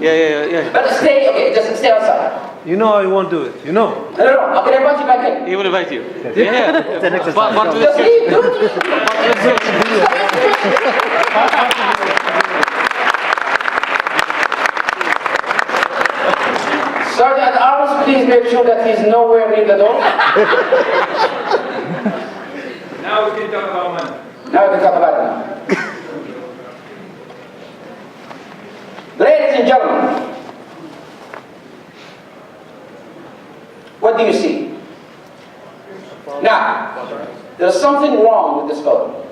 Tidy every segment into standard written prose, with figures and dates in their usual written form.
Yeah. But stay, okay, just stay outside. You know I won't do it. You know. No. I'm going to invite you back in. He will invite you. Yeah. It's an exercise. But Just leave, dude. Sergeant Arms, please make sure that he's nowhere near the door. Now we can talk about money. Now we can talk about it now. Ladies and gentlemen, what do you see? Now, there's something wrong with this photo.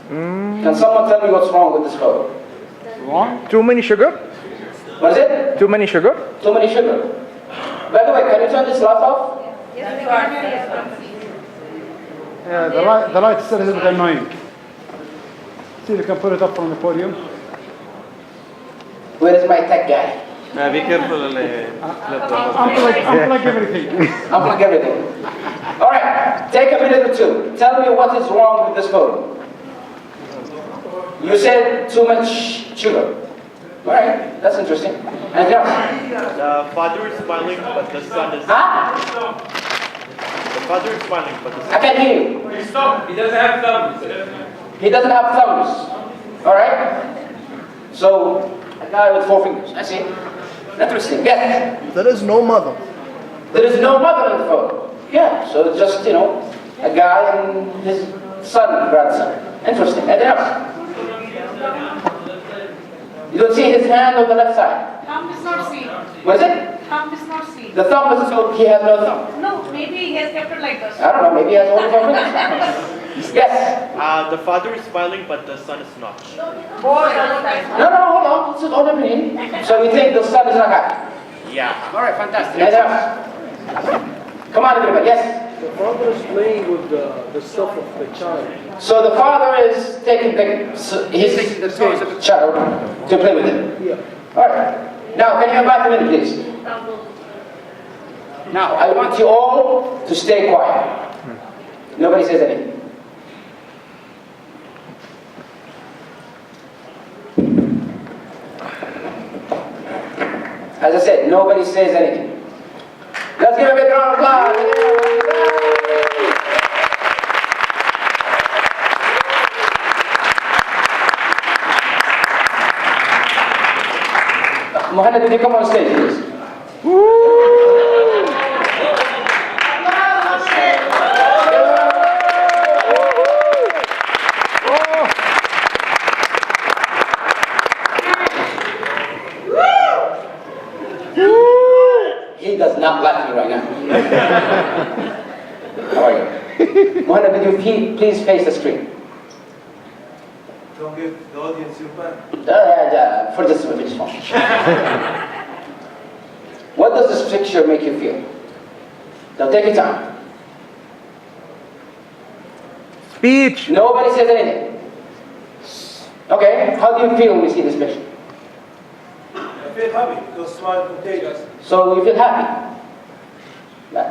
Can someone tell me what's wrong with this photo? Wrong? Too many sugar? What is it? Too many sugar? Too many sugar. By the way, can you turn this light off? Yeah, the light is a little bit annoying. See if you can put it up on the podium. Where is my tech guy? Be careful. Unplug everything. Unplug everything. All right, take a minute or two. Tell me what is wrong with this photo. You said too much sugar. All right, that's interesting. Anything else? The father is smiling, but the son is... Huh? The father is smiling, but the son... I can't hear you. Stop. He doesn't have thumbs. He doesn't have thumbs. All right? So, a guy with 4 fingers. I see. Interesting. Yes? There is no mother. There is no mother in the photo. Yeah, so it's just, a guy and his son, grandson. Interesting. Anything else? You don't see his hand on the left side. Thumb is not seen. What is it? Thumb is not seen. The thumb is so he has no thumb. No, maybe he has kept it like this. I don't know, maybe he has only 4 fingers. Yes? The father is smiling, but the son is not. Boy, No, hold on. This is all opinion. So you think the son is not happy? Yeah. All right, fantastic. Anything else? Come on, everybody. Yes? The father is playing with the stuff of the child. So the father is taking the toys of the child to play with him. Yeah. All right. Now, can you invite him in, please? Now, I want you all to stay quiet. Nobody says anything. As I said, nobody says anything. Let's give a big round of applause. Mohammed, will you come on stage, please? He does not like me right now. How are you? Mohammed, will you please face the screen? Don't give the audience your back. For this one. What does this picture make you feel? Now take your time. Speech. Nobody says anything. Okay, how do you feel when you see this picture? I feel happy because smile contagious. So you feel happy?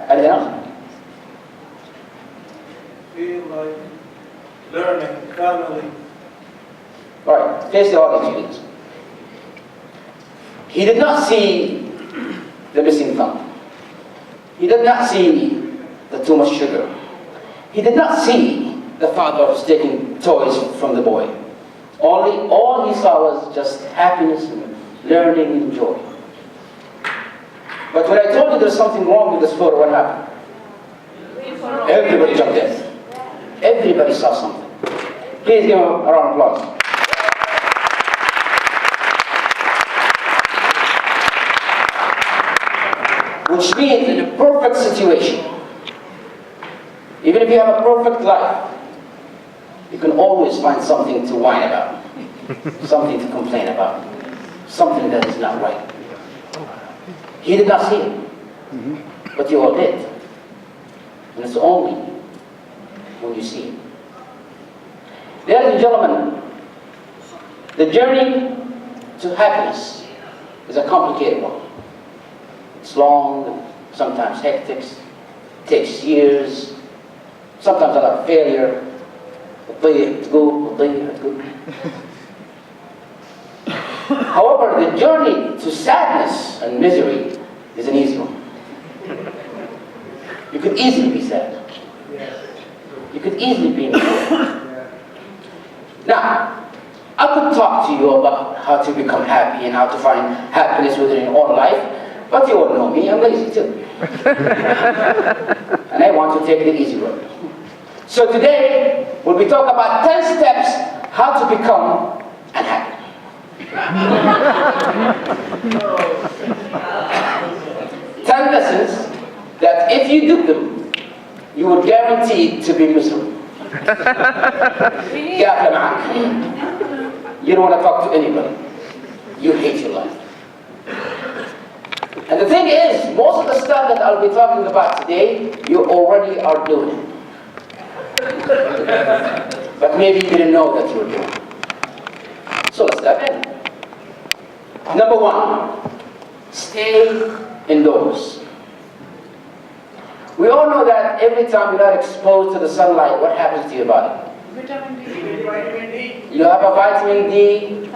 Anything else? Feel like learning, family. All right, face the audience, please. He did not see the missing thumb. He did not see the too much sugar. He did not see the father was taking toys from the boy. All he saw was just happiness and learning and joy. But when I told you there's something wrong with this photo, what happened? Everybody jumped in. Everybody saw something. Please give him a round of applause. Which means in a perfect situation, even if you have a perfect life, you can always find something to whine about, something to complain about, something that is not right. He did not see it, but you all did. And it's only when you see it. Ladies and gentlemen, the journey to happiness is a complicated one. It's long, sometimes hectic, takes years, sometimes a lot of failure. However, the journey to sadness and misery is an easy one. You could easily be sad. You could easily be in misery. Now, I could talk to you about how to become happy and how to find happiness within your own life, but you all know me, I'm lazy too. And I want to take the easy road. So today, we'll be talking about 10 steps how to become unhappy. 10 lessons that if you do them, you will guarantee to be miserable. You don't want to talk to anybody. You hate your life. And the thing is, most of the stuff that I'll be talking about today, you already are doing. But maybe you didn't know that you were doing. So let's dive in. Number 1, stay indoors. We all know that every time you're not exposed to the sunlight, what happens to your body? Vitamin D. You have a vitamin D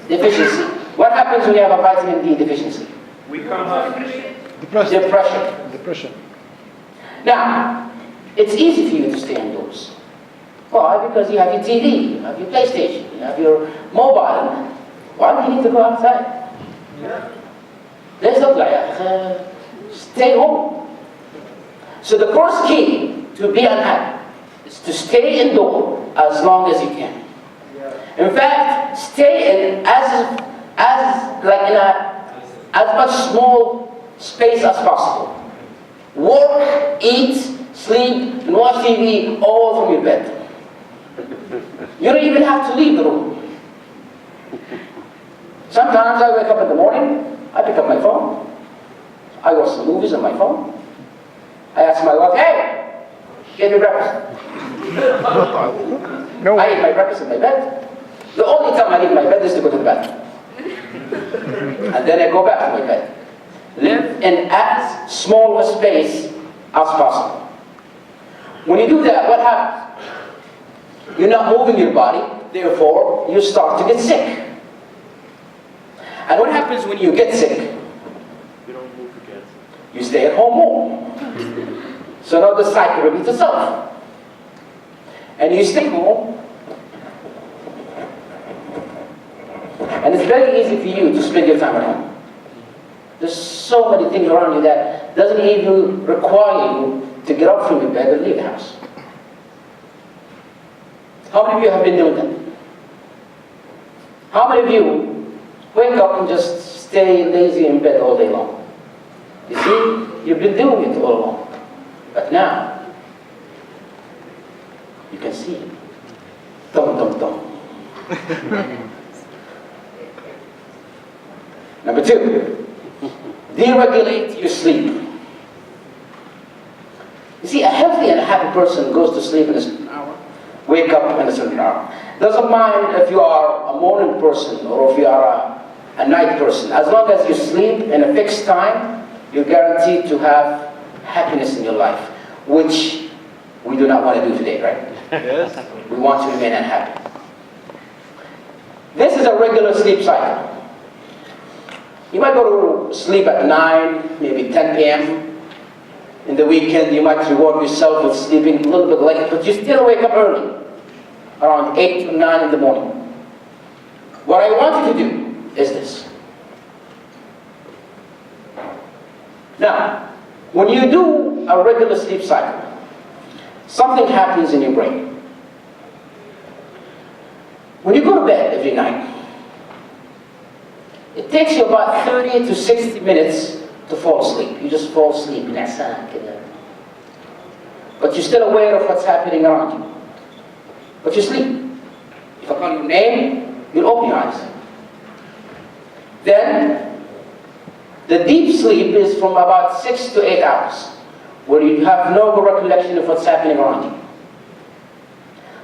deficiency. What happens when you have a vitamin D deficiency? We come up. Depression. Now, it's easy for you to stay indoors. Why? Because you have your TV, you have your PlayStation, you have your mobile. Why do you need to go outside? Let's look like stay home. So the first key to be unhappy is to stay indoor as long as you can. In fact, stay in as much small space as possible. Work, eat, sleep, and watch TV all from your bed. You don't even have to leave the room. Sometimes I wake up in the morning, I pick up my phone, I watch some movies on my phone. I ask my wife, hey, get me breakfast. No. I eat my breakfast in my bed. The only time I leave my bed is to go to the bathroom. And then I go back to my bed. Live in as small a space as possible. When you do that, what happens? You're not moving your body, therefore you start to get sick. And what happens when you get sick? We don't move again. You stay at home more. So now the cycle repeats itself. And you stay home. And it's very easy for you to spend your time at home. There's so many things around you that doesn't even require you to get up from your bed and leave the house. How many of you have been doing that? How many of you wake up and just stay lazy in bed all day long? You see, you've been doing it all along. But now, you can see it. Dum, dum, dum. Number 2, deregulate your sleep. You see, a healthy and a happy person goes to sleep in a certain hour, wake up in a certain hour. Doesn't mind if you are a morning person or if you are a night person. As long as you sleep in a fixed time, you're guaranteed to have happiness in your life, which we do not want to do today, right? Yes. We want to remain unhappy. This is a regular sleep cycle. You might go to sleep at 9, maybe 10 p.m. In the weekend, you might reward yourself with sleeping a little bit late, but you still wake up early, around 8 or 9 in the morning. What I want you to do is this. Now, when you do a regular sleep cycle, something happens in your brain. When you go to bed every night, it takes you about 30 to 60 minutes to fall asleep. You just fall asleep. But you're still aware of what's happening around you. But you sleep. If I call your name, you'll open your eyes. Then, the deep sleep is from about 6 to 8 hours, where you have no recollection of what's happening around you.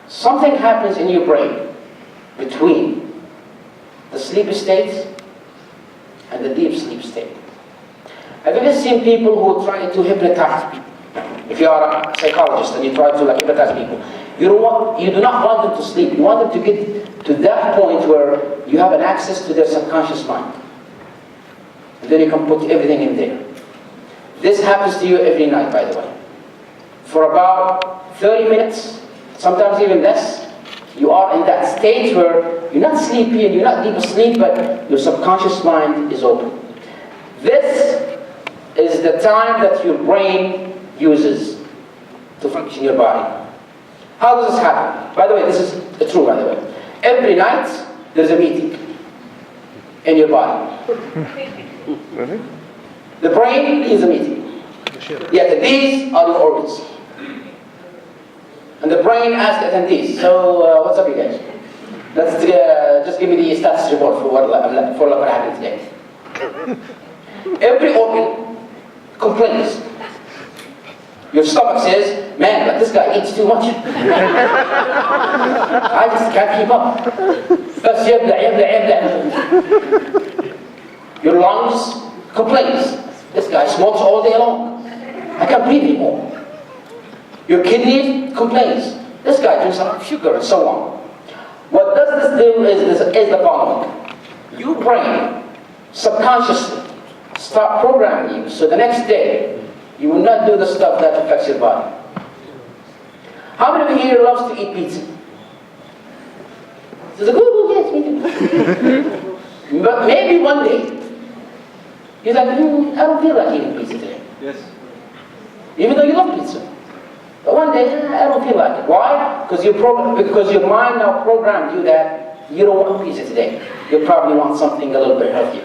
Something happens in your brain between the sleepy state and the deep sleep state. Have you ever seen people who try to hypnotize people? If you are a psychologist and you try to hypnotize people, you do not want them to sleep. You want them to get to that point where you have an access to their subconscious mind. And then you can put everything in there. This happens to you every night, by the way. For about 30 minutes, sometimes even less, you are in that state where you're not sleepy and you're not deep asleep, but your subconscious mind is open. This is the time that your brain uses to function your body. How does this happen? By the way, this is true, by the way. Every night, there's a meeting in your body. Really? The brain is a meeting. Yet these are your organs. And the brain asks the attendees, so what's up you guys? Let's just give me the status report for what happened today. Every organ complains. Your stomach says, man, but this guy eats too much. I just can't keep up. بس يبلع. Your lungs complains. This guy smokes all day long. I can't breathe anymore. Your kidney complains. This guy drinks a lot of sugar and so on. What does this do is the following. Your brain subconsciously start programming you so the next day you will not do the stuff that affects your body. How many of you here loves to eat pizza? Says, oh, yes, me too. But maybe one day you're like, I don't feel like eating pizza today. Yes. Even though you love pizza. But one day, I don't feel like it. Why? Because your mind now programmed you that you don't want pizza today. You probably want something a little bit healthier.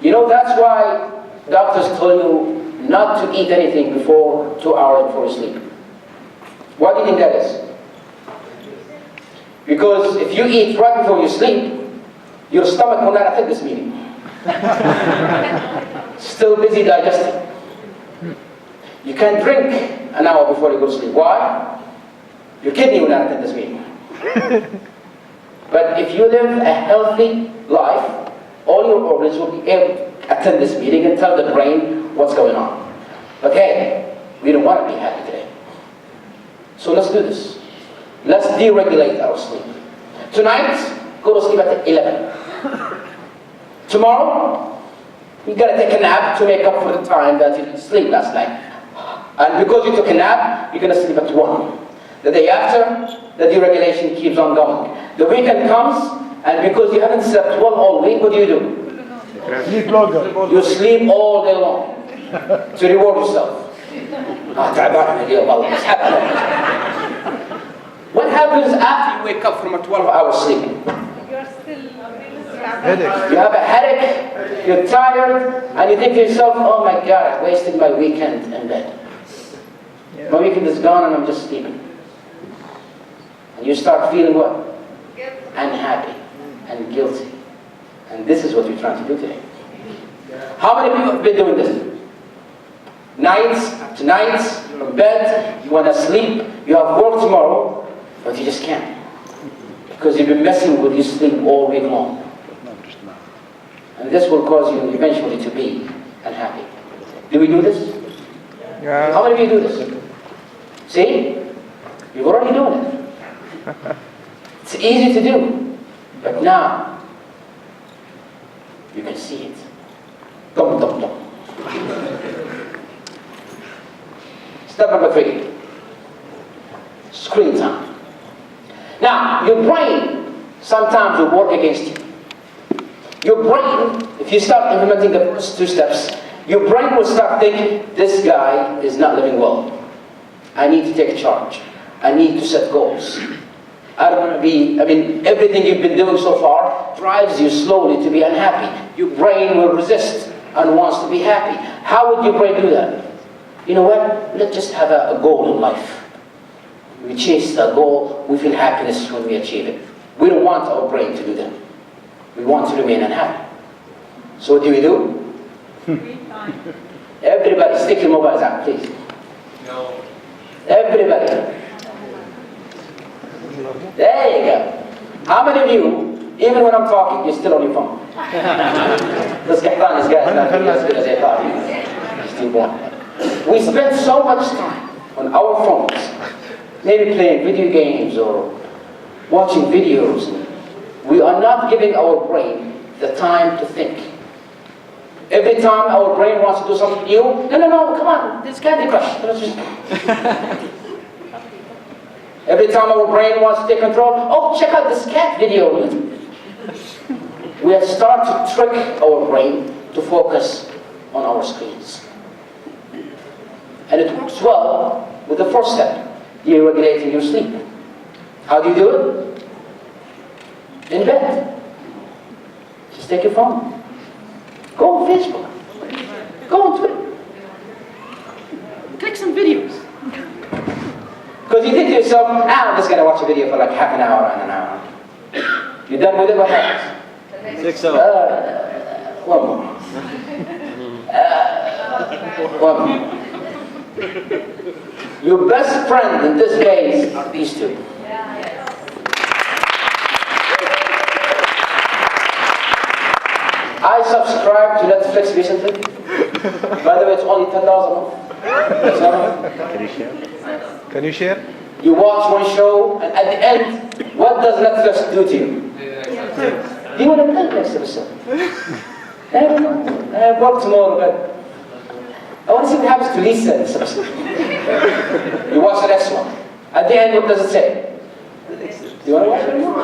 You know, that's why doctors tell you not to eat anything before 2 hours before you sleep. Why do you think that is? Because if you eat right before you sleep, your stomach will not affect this meeting. Still busy digesting. You can drink an hour before you go to sleep. Why? Your kidney will not attend this meeting. But if you live a healthy life, all your organs will be able to attend this meeting and tell the brain what's going on. But hey, we don't want to be happy today. So let's do this. Let's deregulate our sleep. Tonight, go to sleep at 11. Tomorrow, you gotta take a nap to make up for the time that you didn't sleep last night. And because you took a nap, you're going to sleep at 1. The day after, the deregulation keeps on going. The weekend comes, and because you haven't slept well all week, what do? Sleep longer. You sleep all day long to reward yourself. What happens after you wake up from a 12-hour sleep? You're still Headache. You have a headache, you're tired, and you think to yourself, oh my God, I wasted my weekend in bed. My weekend is gone and I'm just sleeping. And you start feeling what? Unhappy and guilty. And this is what we're trying to do today. How many people have been doing this? Nights after nights, from bed, you want to sleep, you have work tomorrow, but you just can't. Because you've been messing with your sleep all week long. And this will cause you eventually to be unhappy. Do we do this? Yeah. How many of you do this? See? You're already doing it. It's easy to do. But now, you can see it. Dum, dum, dum. Step number 3. Screen time. Now, your brain sometimes will work against you. Your brain, if you start implementing the first 2 steps, your brain will start thinking, this guy is not living well. I need to take charge. I need to set goals. I don't want to be, everything you've been doing so far drives you slowly to be unhappy. Your brain will resist and wants to be happy. How would your brain do that? You know what? Let's just have a goal in life. We chase a goal, we feel happiness when we achieve it. We don't want our brain to do that. We want to remain unhappy. So what do? Everybody, stick your mobiles out, please. No. Everybody. There you go. How many of you, even when I'm talking, you're still on your phone? This Qahtani, this guy's not really as good as I thought. He's still born. We spend so much time on our phones, maybe playing video games or watching videos. We are not giving our brain the time to think. Every time our brain wants to do something new, no, come on, this Candy Crush. Let's just... Every time our brain wants to take control, oh, check out this cat video. We have started to trick our brain to focus on our screens. And it works well with the first step, deregulating your sleep. How do you do it? In bed. Just take your phone. Go on Facebook. Go on Twitter. Click some videos. Because you think to yourself, I'm just going to watch a video for like half an hour and an hour. You're done with it, what happens? 6 hours. One more. One more. Your best friend in this case are these two. I subscribed to Netflix recently. By the way, it's only $10 a month. That's all right. Can you share? Can you share? You watch one show, and at the end, what does Netflix do to you? Do you want to play next episode? I don't know. I have work tomorrow, but I want to see what happens to Lisa in this episode. You watch the next one. At the end, what does it say? Do you want to watch it anymore?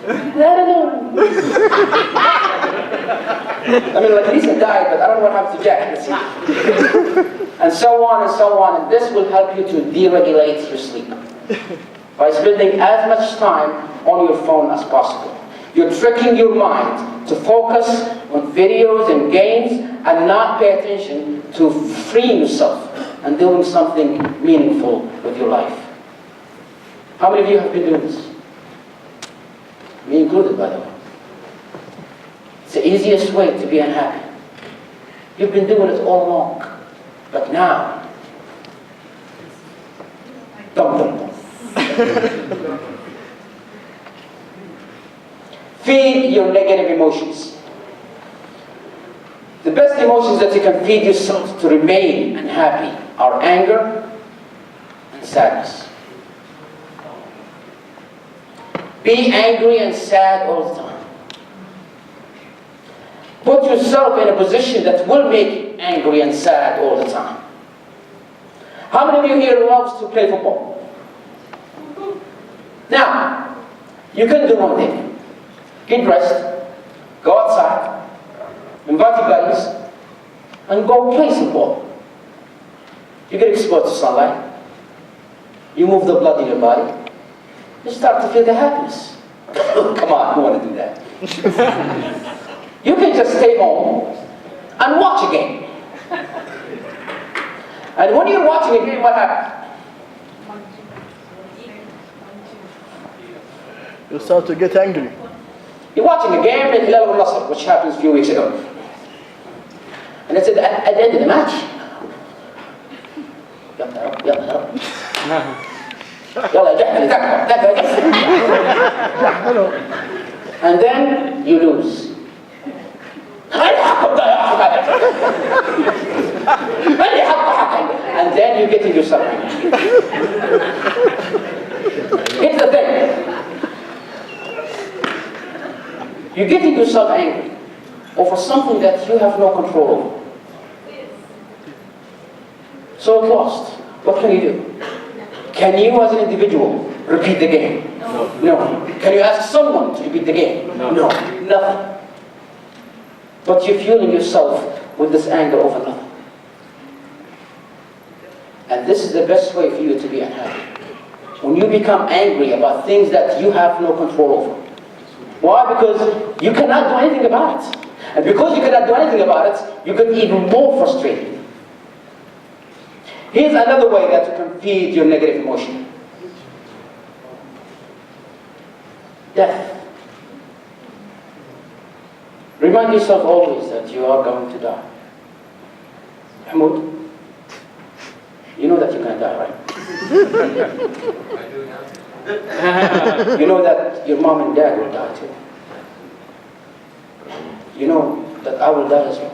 I don't know. I mean, like Lisa died, but I don't know what happened to Jack. Let's see. And so on and so on. And this will help you to deregulate your sleep by spending as much time on your phone as possible. You're tricking your mind to focus on videos and games and not pay attention to freeing yourself and doing something meaningful with your life. How many of you have been doing this? Me included, by the way. It's the easiest way to be unhappy. You've been doing it all along. But now, dum dum dum. Feed your negative emotions. The best emotions that you can feed yourself to remain unhappy are anger and sadness. Be angry and sad all the time. Put yourself in a position that will make you angry and sad all the time. How many of you here loves to play football? Now, you can do one thing. Get dressed, go outside, invite your buddies, and go play some ball. You get exposed to sunlight. You move the blood in your body. You start to feel the happiness. Come on, who want to do that? You can just stay home and watch a game. And when you're watching a game, what happens? You start to get angry. You're watching a game in Hilal al-Nasr, which happened a few weeks ago. And it's at the end of the match. And then you lose. And then you get into yourself angry. Here's the thing. You get into yourself angry over something that you have no control over. So at last, what can you do? Can you as an individual repeat the game? No. Can you ask someone to repeat the game? No. Nothing. But you're fueling yourself with this anger over nothing. And this is the best way for you to be unhappy. When you become angry about things that you have no control over. Why? Because you cannot do anything about it. And because you cannot do anything about it, you get even more frustrated. Here's another way that you can feed your negative emotion. Death. Remind yourself always that you are going to die. Mahmoud, you know that you're going to die, right? You know that your mom and dad will die too. You know that I will die as well.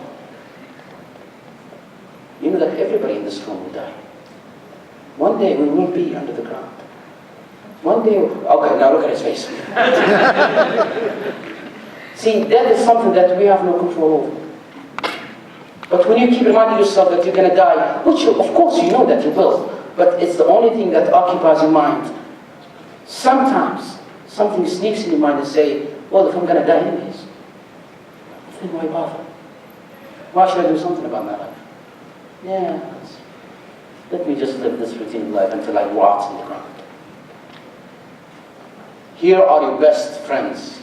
You know that everybody in this room will die. One day we will be under the ground. One day, okay, now look at his face. See, that is something that we have no control over. But when you keep reminding yourself that you're going to die, which of course you know that you will, but it's the only thing that occupies your mind. Sometimes something sneaks in your mind and say, well, if I'm going to die anyways, then why bother? Why should I do something about my life? Yeah, let me just live this routine life until I rot in the ground. Here are your best friends,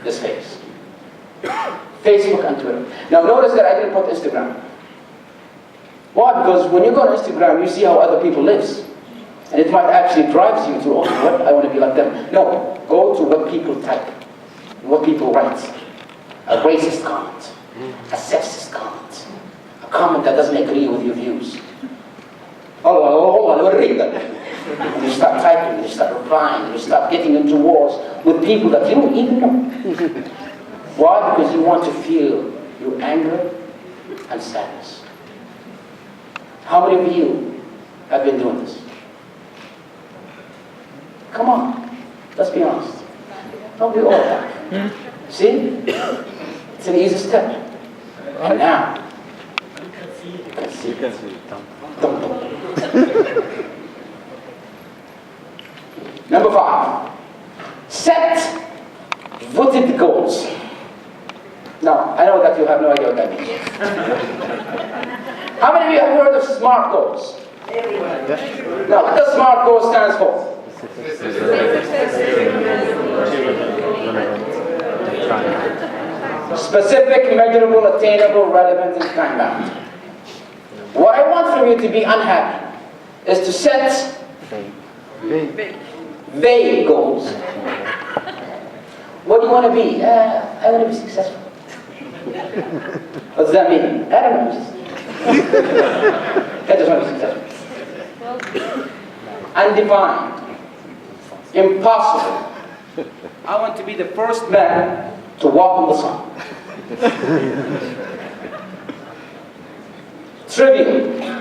this phase. Facebook and Twitter. Now notice that I didn't put Instagram. Why? Because when you go on Instagram, you see how other people live. And it might actually drive you to, oh, what? I want to be like them. No, go to what people type, what people write. A racist comment, a sexist comment, a comment that doesn't agree with your views. And you start typing, you start replying, you start getting into wars with people that you don't even know. Why? Because you want to feel your anger and sadness. How many of you have been doing this? Come on, let's be honest. Don't we all have? See? It's an easy step. And now, you can see. Dum, dum. Number 5, set voted goals. Now, I know that you have no idea what that means. How many of you have heard of SMART goals? Now, what does SMART goal stands for? Specific, measurable, attainable, relevant, and time-bound. What I want from you to be unhappy is to set vague goals. What do you want to be? I want to be successful. What does that mean? I don't know. I just want to be successful. Undefined. Impossible. I want to be the first man to walk on the sun. Trivial.